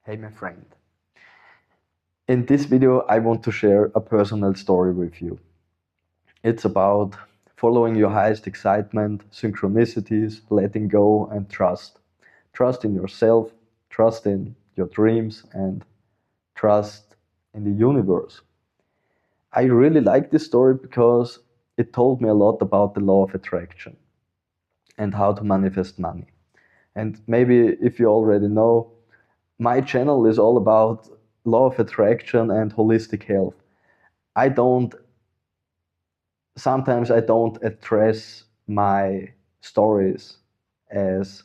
Hey my friend, in this video I want to share a personal story with you. It's about following your highest excitement, synchronicities, letting go and trust. Trust in yourself, trust in your dreams and trust in the universe. I really like this story because it told me a lot about the law of attraction and how to manifest money. And maybe if you already know, my channel is all about law of attraction and holistic health. I don't Sometimes I don't address my stories as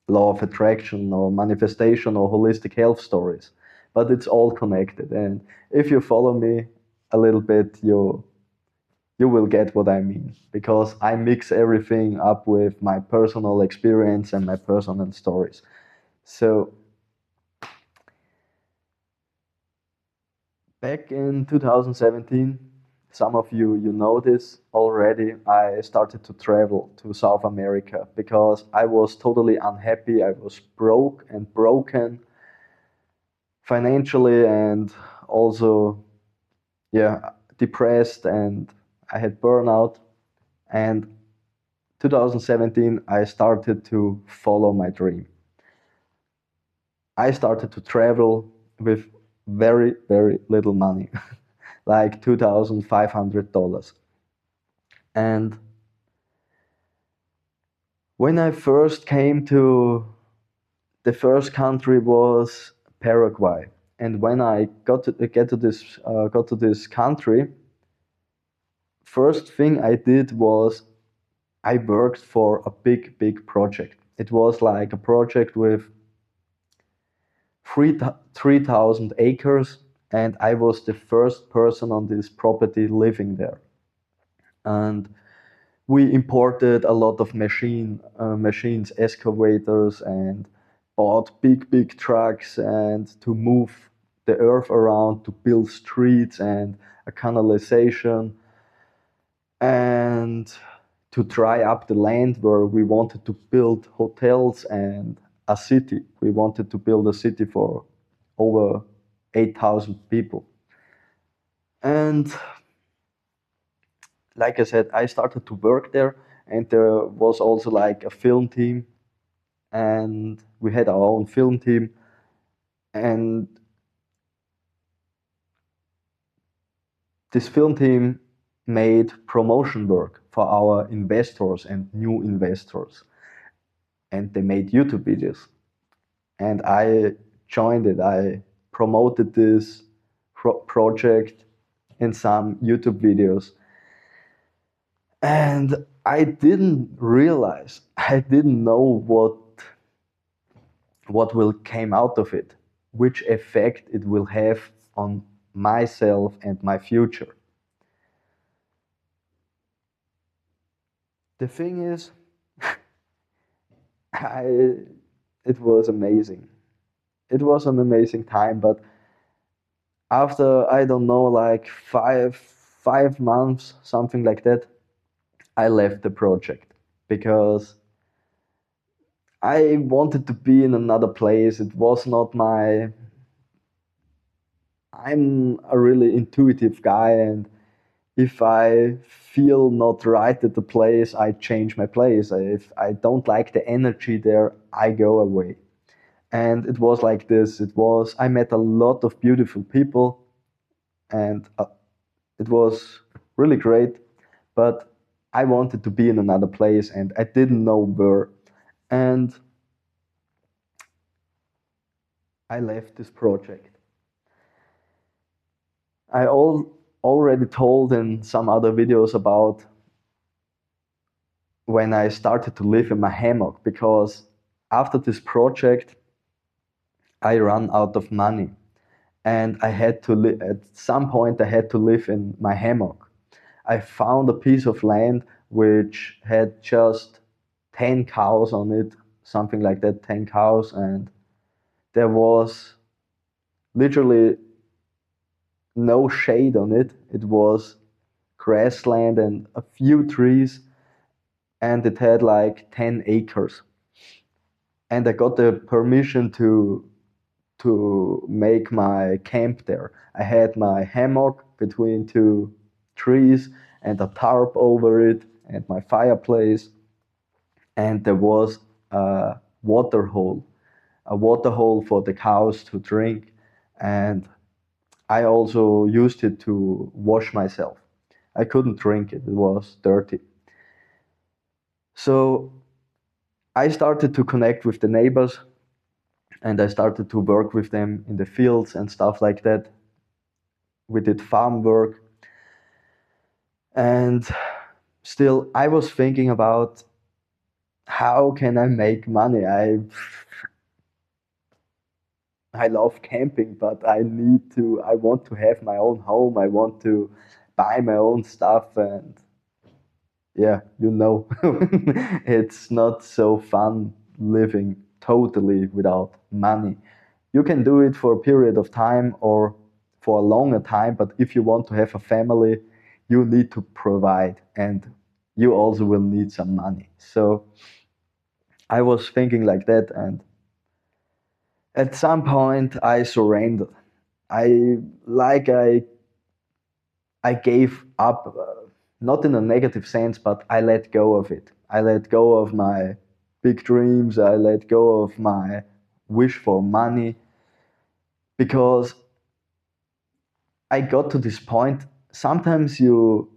law of attraction or manifestation or holistic health stories, but it's all connected. And if you follow me a little bit, you will get what I mean, because I mix everything up with my personal experience and my personal stories. So back in 2017, some of you know this already, I started to travel to South America because I was totally unhappy. I was broke and broken financially and also, yeah, depressed, and I had burnout. And 2017, I started to follow my dream. I started to travel with very, very little money, like $2,500. And when I first came to the first country was Paraguay, and when I got to this country, first thing I did was I worked for a big project. It was like a project with 3,000 acres, and I was the first person on this property living there. And we imported a lot of machines, excavators, and bought big trucks and to move the earth around to build streets and a canalization and to dry up the land where we wanted to build hotels and a city. We wanted to build a city for over 8,000 people. And like I said, I started to work there, and there was also like a film team, and we had our own film team, and this film team made promotion work for our investors and new investors, and they made YouTube videos, and I joined it. I promoted this project in some YouTube videos, and I didn't know what will came out of it, which effect it will have on myself and my future. The thing is, I it was amazing. It was an amazing time, but after, I don't know, like five months, something like that, I left the project because I wanted to be in another place. It was not my I'm a really intuitive guy, and if I feel not right at the place, I change my place. If I don't like the energy there, I go away. And it was like this. I met a lot of beautiful people, and it was really great. But I wanted to be in another place, and I didn't know where. And I left this project. Already told in some other videos about when I started to live in my hammock, because after this project, I ran out of money, and I had to at some point I had to live in my hammock. I found a piece of land which had just 10 cows on it, something like that, 10 cows, and there was literally no shade on it. It was grassland and a few trees, and it had like 10 acres. And I got the permission to make my camp there. I had my hammock between two trees and a tarp over it and my fireplace, and there was a water hole, a water hole for the cows to drink, and I also used it to wash myself. I couldn't drink it, it was dirty. So I started to connect with the neighbors and I started to work with them in the fields and stuff like that. We did farm work, and still I was thinking about how can I make money. I love camping, but I want to have my own home. I want to buy my own stuff, and yeah, it's not so fun living totally without money. You can do it for a period of time or for a longer time, but if you want to have a family, you need to provide and you also will need some money. So I was thinking like that, and at some point I surrendered. I like I gave up, not in a negative sense, but I let go of it. I let go of my big dreams. I let go of my wish for money because I got to this point. Sometimes you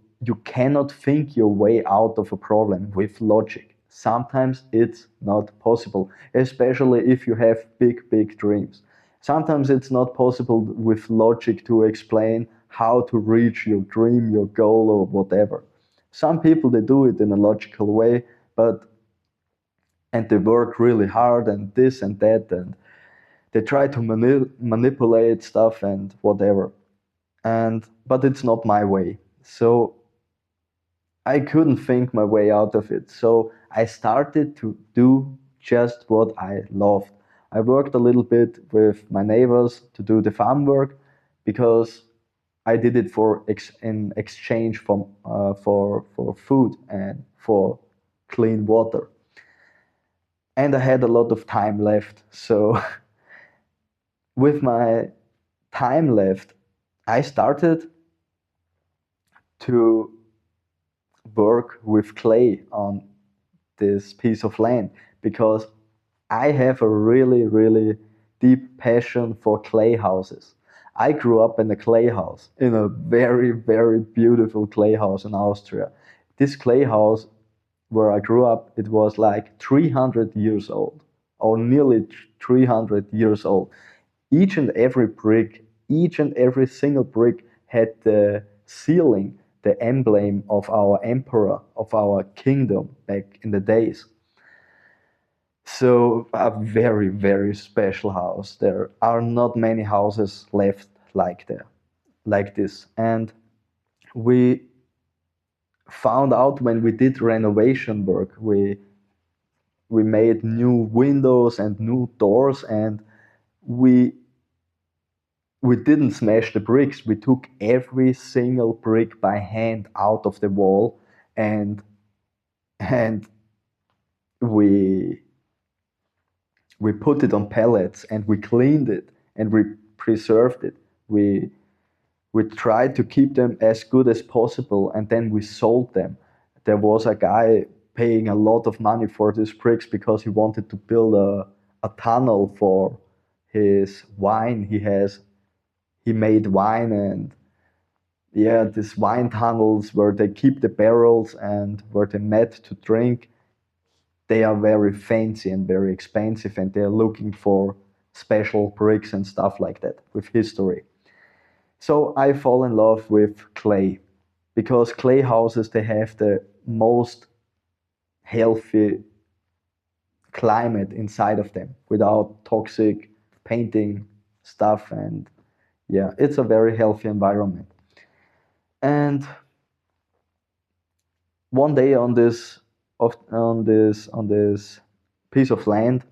cannot think your way out of a problem with logic. Sometimes it's not possible, especially if you have big dreams. Sometimes it's not possible with logic to explain how to reach your dream, your goal, or whatever. Some people they do it in a logical way, but and they work really hard and this and that, and they try to manipulate stuff and whatever. And but it's not my way. So I couldn't think my way out of it. So I started to do just what I loved. I worked a little bit with my neighbors to do the farm work because I did it in exchange for food and for clean water. And I had a lot of time left. So with my time left, I started to work with clay on this piece of land because I have a really deep passion for clay houses. I grew up in a clay house, in a very beautiful clay house in Austria. This clay house where I grew up, it was like 300 years old, or nearly 300 years old. Each and every brick, each and every single brick had the ceiling, the emblem of our emperor, of our kingdom back in the days. So a very special house. There are not many houses left like this. And we found out when we did renovation work, we made new windows and new doors, and we we didn't smash the bricks. We took every single brick by hand out of the wall, and and we we put it on pallets and we cleaned it and we preserved it. We tried to keep them as good as possible, and then we sold them. There was a guy paying a lot of money for these bricks because he wanted to build a tunnel for his wine. He made wine, and yeah, these wine tunnels where they keep the barrels and where they met to drink, they are very fancy and very expensive, and they're looking for special bricks and stuff like that with history. So I fall in love with clay because clay houses they have the most healthy climate inside of them without toxic painting stuff, and yeah, it's a very healthy environment. And one day on this piece of land,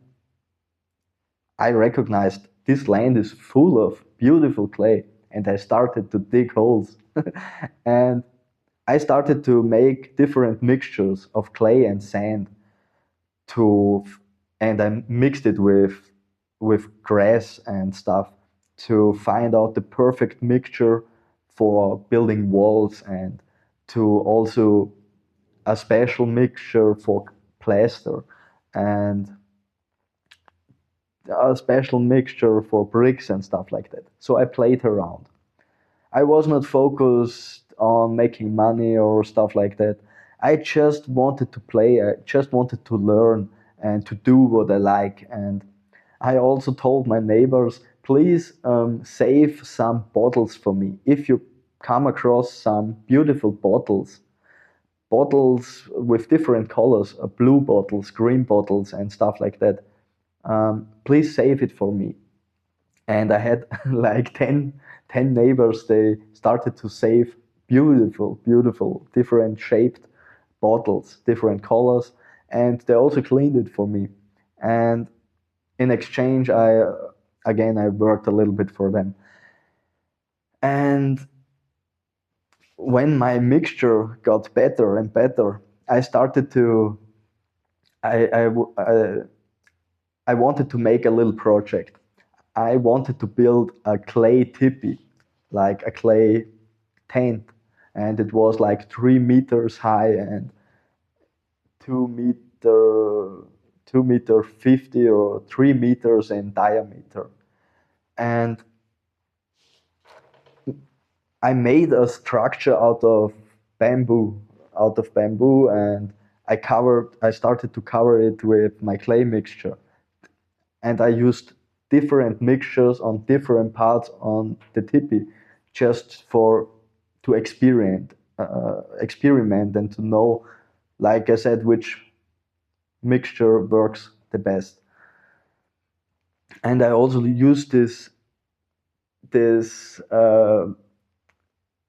I recognized this land is full of beautiful clay, and I started to dig holes. And I started to make different mixtures of clay and sand to, and I mixed it with with grass and stuff to find out the perfect mixture for building walls, and to also a special mixture for plaster, and a special mixture for bricks and stuff like that. So I played around. I was not focused on making money or stuff like that. I just wanted to play, I just wanted to learn and to do what I like. And I also told my neighbors, please save some bottles for me. If you come across some beautiful bottles with different colors, blue bottles, green bottles, and stuff like that, please save it for me. And I had like 10 neighbors. They started to save beautiful, different shaped bottles, different colors, and they also cleaned it for me. And in exchange, I worked a little bit for them. And when my mixture got better and better, I started to I I wanted to make a little project. I wanted to build a clay tipi, like a clay tent, and it was like 3 meters high and 2 meter, 2 meter 50 or 3 meters in diameter. And I made a structure out of bamboo, and I started to cover it with my clay mixture, and I used different mixtures on different parts on the tipi, just for to experiment and to know, like I said, which mixture works the best. And I also used this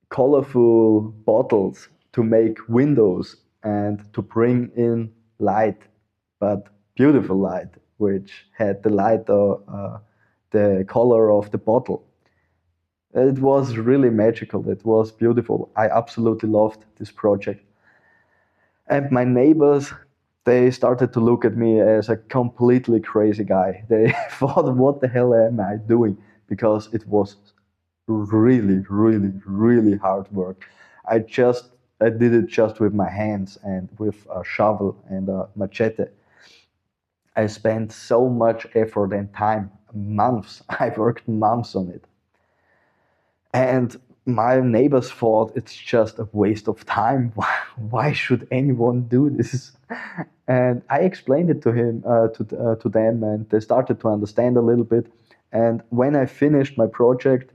colorful bottles to make windows and to bring in light, but beautiful light, which had the light of the color of the bottle. It was really magical. It was beautiful. I absolutely loved this project. And my neighbors, they started to look at me as a completely crazy guy. They thought, what the hell am I doing? Because it was really hard work. I did it just with my hands and with a shovel and a machete. I spent so much effort and time, months. I worked months on it. And my neighbors thought it's just a waste of time. Why should anyone do this? And I explained it to him, to them, and they started to understand a little bit. And when I finished my project,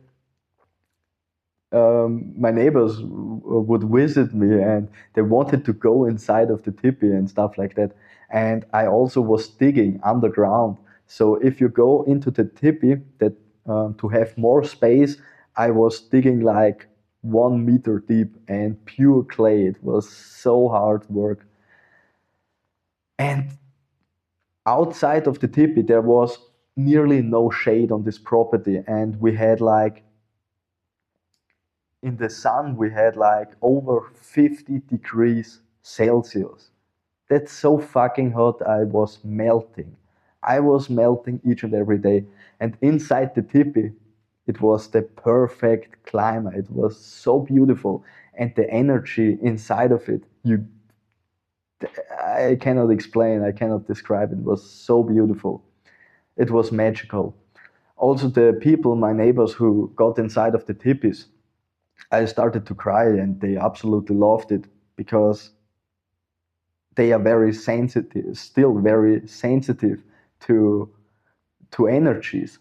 my neighbors would visit me, and they wanted to go inside of the tipi and stuff like that. And I also was digging underground. So if you go into the tipi, that to have more space, I was digging like 1 meter deep and pure clay. It was so hard work. And outside of the tipi, there was nearly no shade on this property, and we had like in the sun we had like over 50 degrees Celsius. That's so fucking hot. I was melting. I was melting each and every day. And inside the tipi, it was the perfect climate. It was so beautiful. And the energy inside of it, I cannot explain, I cannot describe. It was so beautiful. It was magical. Also, the people, my neighbors who got inside of the tipis, I started to cry, and they absolutely loved it because they are very sensitive, still very sensitive to energies.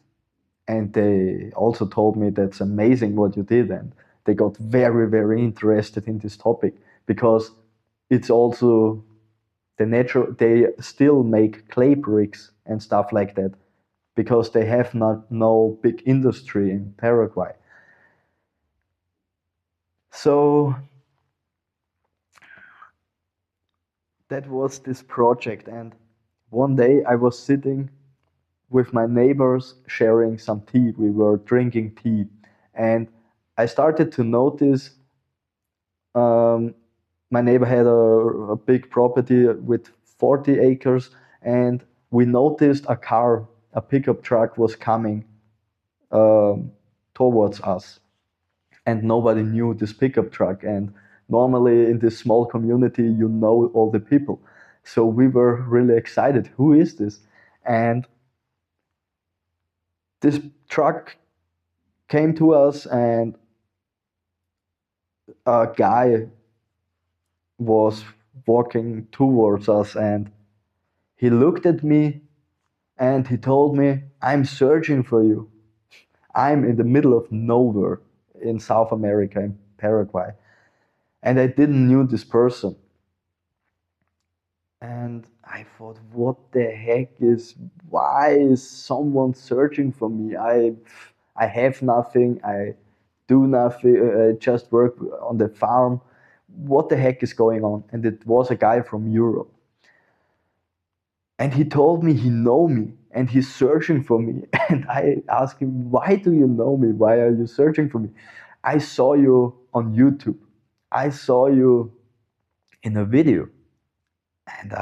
And they also told me that's amazing what you did, and they got very interested in this topic because it's also the natural. They still make clay bricks and stuff like that because they have not no big industry in Paraguay. So that was this project. And one day I was sitting with my neighbors sharing some tea. We were drinking tea, and I started to notice, um, my neighbor had a big property with 40 acres, and we noticed a car a pickup truck was coming um, towards us, and nobody knew this pickup truck. And normally in this small community, you know all the people. So we were really excited. Who is this? And this truck came to us, and a guy was walking towards us, and he looked at me and he told me, "I'm searching for you. I'm in the middle of nowhere in South America, in Paraguay." And I didn't knew this person. And I thought, what the heck is, why is someone searching for me? I have nothing, I do nothing, I just work on the farm. What the heck is going on? And it was a guy from Europe. And he told me he know me and he's searching for me. And I asked him, why do you know me? Why are you searching for me? I saw you on YouTube. I saw you in a video. And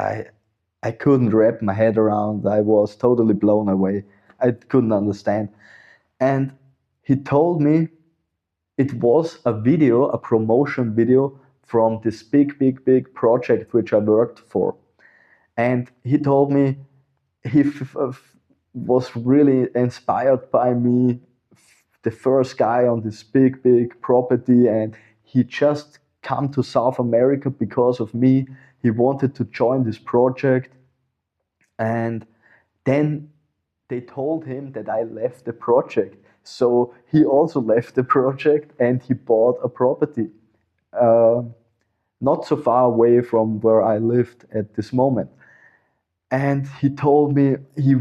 I couldn't wrap my head around. I was totally blown away. I couldn't understand. And he told me it was a video, a promotion video from this big project which I worked for. And he told me he was really inspired by me, the first guy on this big property, and he just come to South America because of me. He wanted to join this project, and then they told him that I left the project. So he also left the project and he bought a property uh, not so far away from where I lived at this moment. And he told me he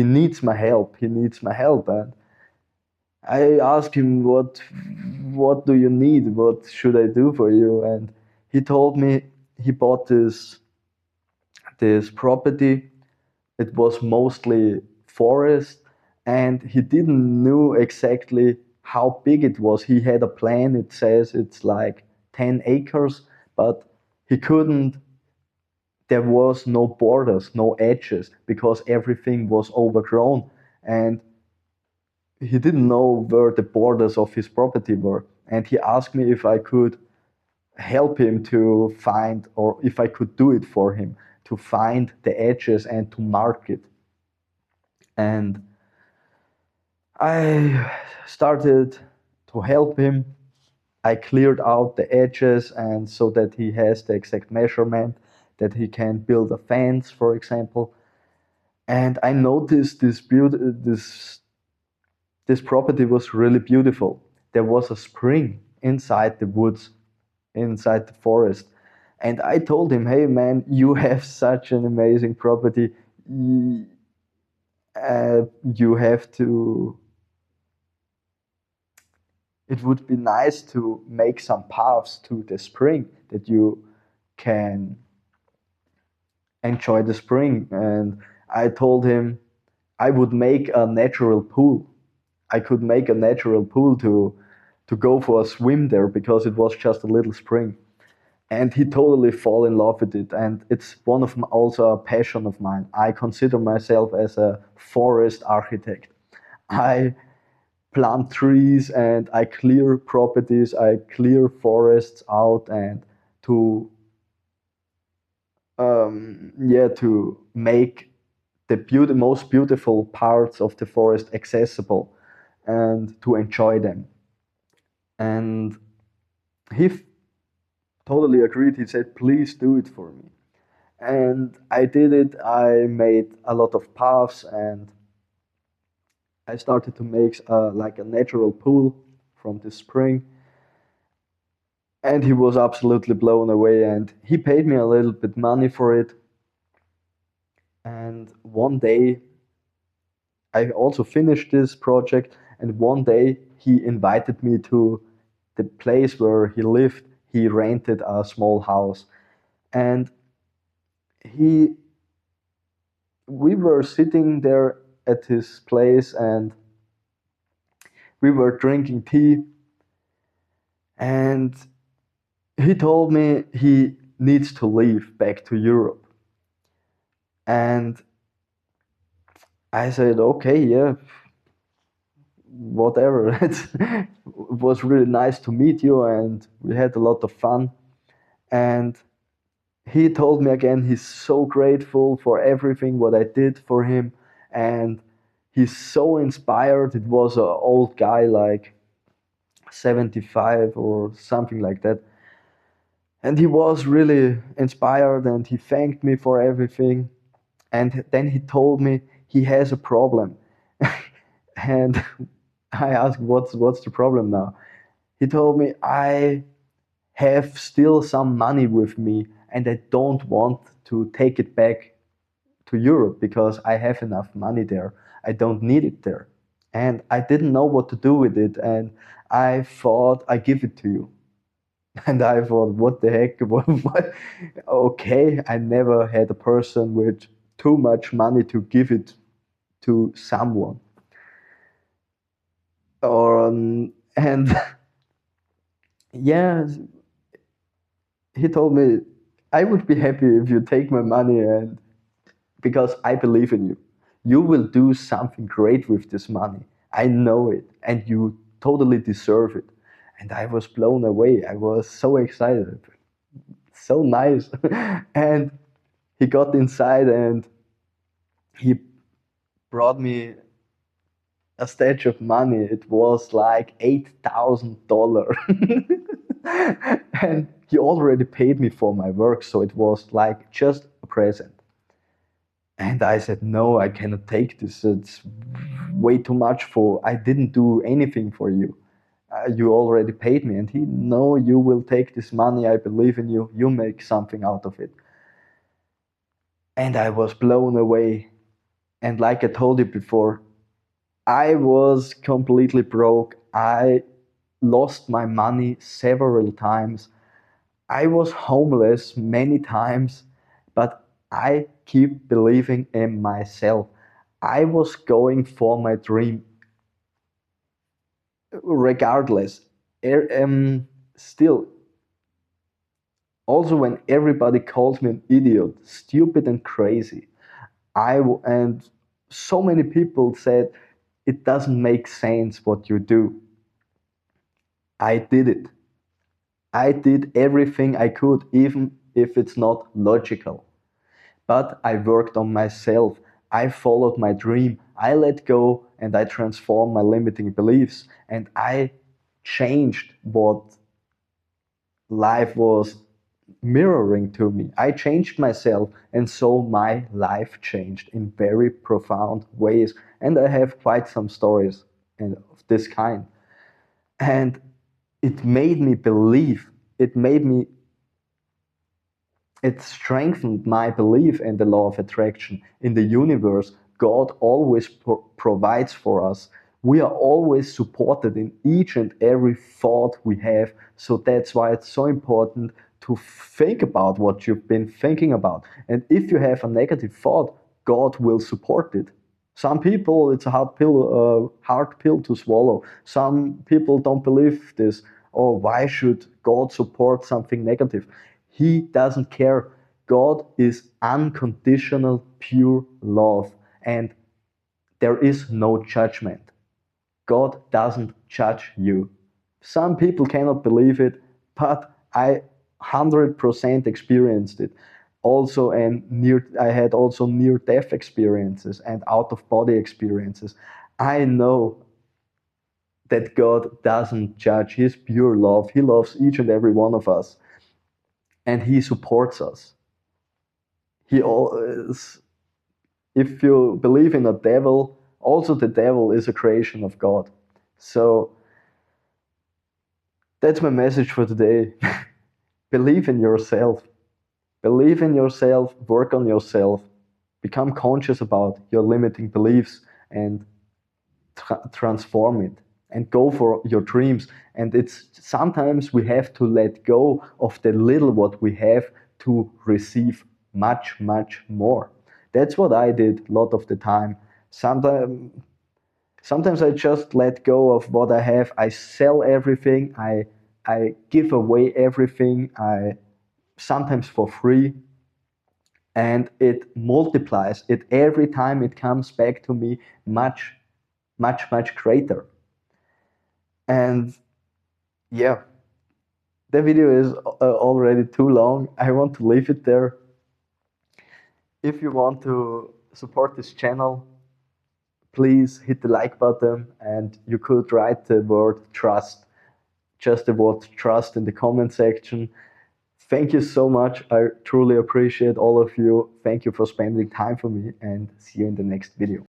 needs my help. He needs my help. And I asked him, what do you need? What should I do for you? And he told me he bought this property. It was mostly forest, and he didn't know exactly how big it was. He had a plan. It says it's like 10 acres, but he couldn't. There was no borders, no edges, because everything was overgrown, and he didn't know where the borders of his property were. And he asked me if I could help him to find, or if I could do it for him, to find the edges and to mark it. And I started to help him. I cleared out the edges, and so that he has the exact measurement, that he can build a fence, for example. And I noticed this property was really beautiful. There was a spring inside the woods, inside the forest. And I told him, "Hey man, you have such an amazing property. You have to, it would be nice to make some paths to the spring that you can enjoy the spring." And I told him I would make a natural pool. I could make a natural pool to go for a swim there, because it was just a little spring. And he totally fall in love with it. And it's one of my, also a passion of mine. I consider myself as a forest architect. I plant trees and I clear properties, I clear forests out, and to to make the most beautiful parts of the forest accessible and to enjoy them. And he totally agreed. He said, "Please do it for me." And I did it. I made a lot of paths, and I started to make like a natural pool from the spring. And he was absolutely blown away, and he paid me a little bit money for it. And one day I also finished this project, and one day he invited me to the place where he lived. He rented a small house, and he we were sitting there at his place, and we were drinking tea, and he told me he needs to leave back to Europe. And I said, okay, yeah, whatever. It was really nice to meet you, and we had a lot of fun. And he told me again he's so grateful for everything what I did for him, and he's so inspired. It was an old guy, like 75 or something like that. And he was really inspired, and he thanked me for everything. And then he told me he has a problem. And I asked, what's the problem now? He told me, I have still some money with me, and I don't want to take it back to Europe because I have enough money there. I don't need it there. And I didn't know what to do with it, and I thought I give it to you. And I thought, what the heck? What? Okay, I never had a person with too much money to give it to someone. And yeah, he told me, I would be happy if you take my money, and because I believe in you. You will do something great with this money. I know it, and you totally deserve it. And I was blown away. I was so excited. So nice. And he got inside, and he brought me a stash of money. It was like $8,000. And he already paid me for my work, so it was like just a present. And I said, no, I cannot take this. It's way too much for, I didn't do anything for you. You already paid me. And he, no, you will take this money. I believe in you. You make something out of it. And I was blown away. And like I told you before, I was completely broke. I lost my money several times. I was homeless many times, but I keep believing in myself. I was going for my dream regardless. Still, also when everybody calls me an idiot, stupid and crazy, and so many people said it doesn't make sense what you do. I did it. I did everything I could, even if it's not logical. But I worked on myself. I followed my dream. I let go and I transformed my limiting beliefs. And I changed what life was mirroring to me. I changed myself, and so my life changed in very profound ways. And I have quite some stories of this kind. And it made me believe, it made me it strengthened my belief in the law of attraction, in the universe. God always provides for us. We are always supported in each and every thought we have. So that's why it's so important to think about what you've been thinking about. And if you have a negative thought, God will support it. Some people, it's a hard pill to swallow. Some people don't believe this. Or why should God support something negative? He doesn't care. God is unconditional, pure love, and there is no judgment. God doesn't judge you. Some people cannot believe it, but I 100% experienced it. Also, and I had also near-death experiences and out-of-body experiences. I know that God doesn't judge. He's pure love. He loves each and every one of us, and He supports us. He always, if you believe in a devil, also the devil is a creation of God. So that's my message for today. Believe in yourself. Believe in yourself, work on yourself, become conscious about your limiting beliefs, and transform it, and go for your dreams. And it's sometimes we have to let go of the little what we have to receive much, much more. That's what I did a lot of the time. Sometimes I just let go of what I have. I sell everything. I give away everything. I sometimes for free. and it multiplies. It every time it comes back to me much, much greater. And yeah, the video is already too long. I want to leave it there. If you want to support this channel, please hit the like button, and you could write the word trust, just the word trust in the comment section. Thank you so much. I truly appreciate all of you. Thank you for spending time for me, and see you in the next video.